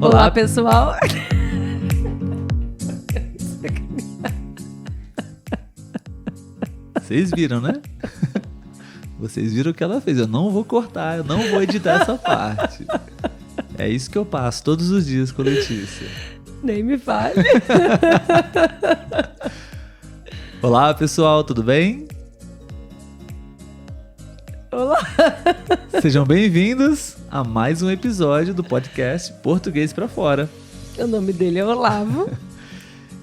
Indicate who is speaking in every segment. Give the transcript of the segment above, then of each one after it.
Speaker 1: Olá, pessoal.
Speaker 2: Vocês viram, né? Vocês viram o que ela fez. Eu não vou cortar, eu não vou editar essa parte. É isso que eu passo todos os dias com a Letícia.
Speaker 1: Nem me fale.
Speaker 2: Olá, pessoal, tudo bem?
Speaker 1: Olá.
Speaker 2: Sejam bem-vindos a mais um episódio do podcast Português pra Fora.
Speaker 1: O nome dele é Olavo.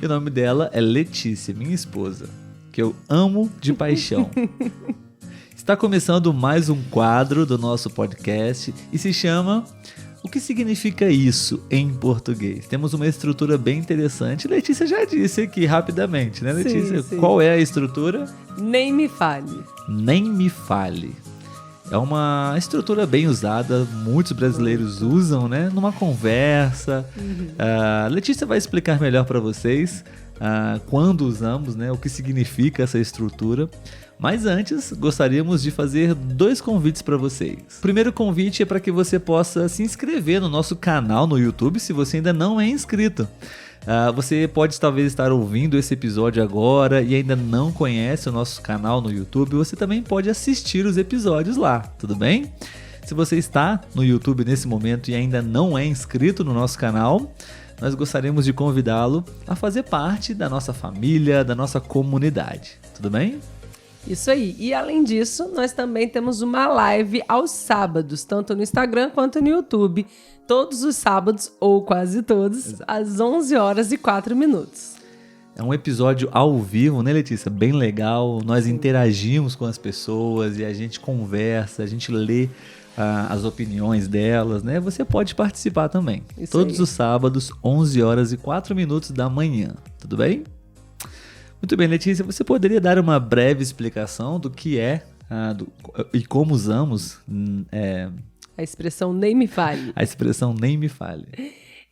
Speaker 2: E o nome dela é Letícia, minha esposa, que eu amo de paixão. Está começando mais um quadro do nosso podcast e se chama O que significa isso em português? Temos uma estrutura bem interessante. Letícia já disse aqui rapidamente, né, Letícia?
Speaker 1: Sim.
Speaker 2: Qual é a estrutura?
Speaker 1: Nem me fale.
Speaker 2: Nem me fale. É uma estrutura bem usada, muitos brasileiros usam, né? Numa conversa. Letícia vai explicar melhor para vocês quando usamos, né? O que significa essa estrutura. Mas antes, gostaríamos de fazer 2 convites para vocês. O primeiro convite é para que você possa se inscrever no nosso canal no YouTube, se você ainda não é inscrito. Você pode talvez estar ouvindo esse episódio agora e ainda não conhece o nosso canal no YouTube. Você também pode assistir os episódios lá, tudo bem? Se você está no YouTube nesse momento e ainda não é inscrito no nosso canal, nós gostaríamos de convidá-lo a fazer parte da nossa família, da nossa comunidade, tudo bem?
Speaker 1: Isso aí. E além disso, nós também temos uma live aos sábados, tanto no Instagram quanto no YouTube. Todos os sábados, ou quase todos,
Speaker 2: Exato.
Speaker 1: às 11h04.
Speaker 2: É um episódio ao vivo, né, Letícia? Bem legal. Nós interagimos com as pessoas e a gente conversa, a gente lê as opiniões delas, né? Você pode participar também.
Speaker 1: Isso
Speaker 2: Todos
Speaker 1: aí.
Speaker 2: os sábados, 11h04 da manhã. Tudo bem? Muito bem, Letícia. Você poderia dar uma breve explicação do que é e como usamos
Speaker 1: A expressão nem me fale.
Speaker 2: a expressão nem me fale?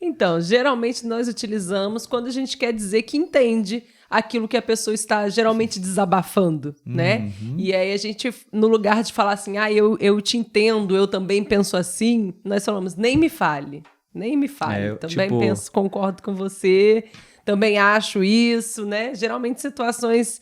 Speaker 1: Então, geralmente nós utilizamos quando a gente quer dizer que entende aquilo que a pessoa está geralmente desabafando, né? E aí a gente, no lugar de falar assim, eu te entendo, eu também penso assim, nós falamos, nem me fale, nem me fale. Também penso, concordo com você, também acho isso, né? Geralmente situações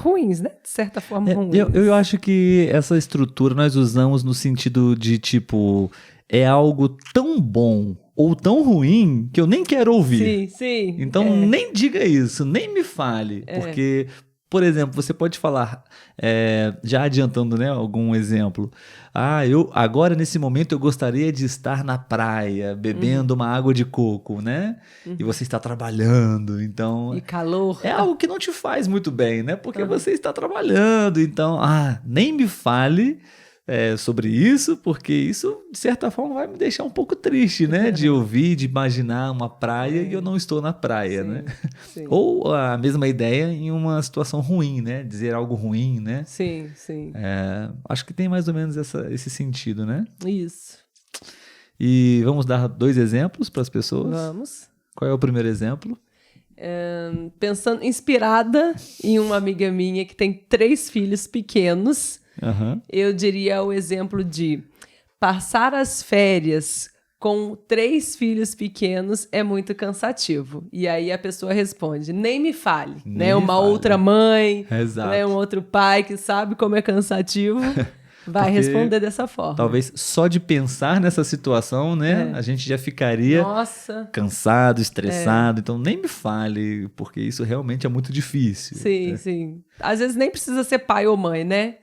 Speaker 1: ruins, né? De certa forma ruins.
Speaker 2: Eu acho que essa estrutura nós usamos no sentido de, tipo, é algo tão bom ou tão ruim que eu nem quero ouvir.
Speaker 1: Sim.
Speaker 2: Então, nem diga isso, nem me fale. Porque, por exemplo, você pode falar, já adiantando, né, algum exemplo. Agora, nesse momento, eu gostaria de estar na praia, bebendo uma água de coco, né? E você está trabalhando, então...
Speaker 1: E calor.
Speaker 2: É algo que não te faz muito bem, né? Porque você está trabalhando, então... nem me fale sobre isso, porque isso, de certa forma, vai me deixar um pouco triste, né? De ouvir, de imaginar uma praia e eu não estou na praia, né?
Speaker 1: Sim.
Speaker 2: Ou a mesma ideia em uma situação ruim, né? Dizer algo ruim, né?
Speaker 1: Sim.
Speaker 2: Acho que tem mais ou menos esse sentido, né?
Speaker 1: Isso.
Speaker 2: E vamos dar 2 exemplos para as pessoas?
Speaker 1: Vamos.
Speaker 2: Qual é o primeiro exemplo?
Speaker 1: Pensando, inspirada em uma amiga minha que tem 3 filhos pequenos, eu diria o exemplo de passar as férias com 3 filhos pequenos é muito cansativo. E aí a pessoa responde, nem me fale, né? Uma outra mãe, né? Um outro pai que sabe como é cansativo, vai responder dessa forma.
Speaker 2: Talvez só de pensar nessa situação, né? A gente já ficaria cansado, estressado. Então nem me fale, porque isso realmente é muito difícil.
Speaker 1: Sim. Às vezes nem precisa ser pai ou mãe, né?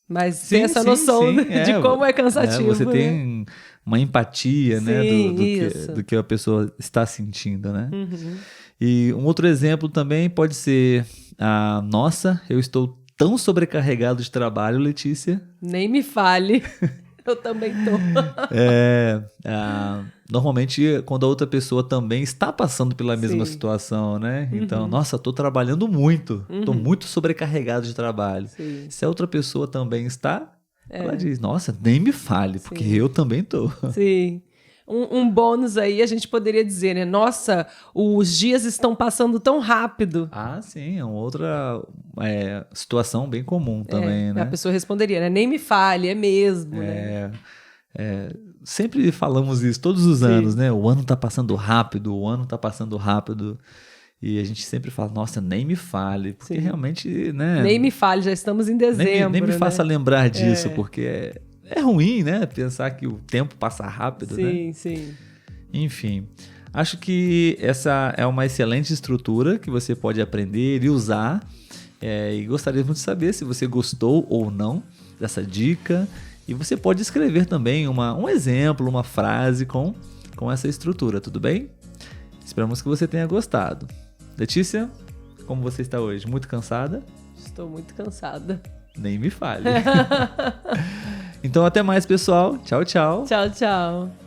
Speaker 1: Mas tem essa noção de como é cansativo.
Speaker 2: Você tem uma empatia, né,
Speaker 1: isso.
Speaker 2: do que a pessoa está sentindo, né? E um outro exemplo também pode ser: nossa, eu estou tão sobrecarregado de trabalho, Letícia.
Speaker 1: Nem me fale. Eu também tô.
Speaker 2: Normalmente, quando a outra pessoa também está passando pela mesma situação, né? Então, nossa, tô trabalhando muito. Tô muito sobrecarregado de trabalho.
Speaker 1: Sim.
Speaker 2: Se a outra pessoa também está, ela diz, nossa, nem me fale, porque eu também tô.
Speaker 1: Sim. Um bônus aí, a gente poderia dizer, né? Nossa, os dias estão passando tão rápido.
Speaker 2: Sim, é uma outra situação bem comum também, né?
Speaker 1: A pessoa responderia, né? Nem me fale, é mesmo, né?
Speaker 2: sempre falamos isso todos os anos, né? O ano tá passando rápido, E a gente sempre fala, nossa, nem me fale, porque realmente, né?
Speaker 1: Nem me fale, já estamos em dezembro.
Speaker 2: Nem me faça lembrar disso, porque é ruim, né? Pensar que o tempo passa rápido, né?
Speaker 1: Sim.
Speaker 2: Enfim, acho que essa é uma excelente estrutura que você pode aprender e usar. E gostaria muito de saber se você gostou ou não dessa dica. E você pode escrever também um exemplo, uma frase com essa estrutura, tudo bem? Esperamos que você tenha gostado. Letícia, como você está hoje? Muito cansada?
Speaker 1: Estou muito cansada.
Speaker 2: Nem me fale. Então, até mais, pessoal. Tchau, tchau.
Speaker 1: Tchau, tchau.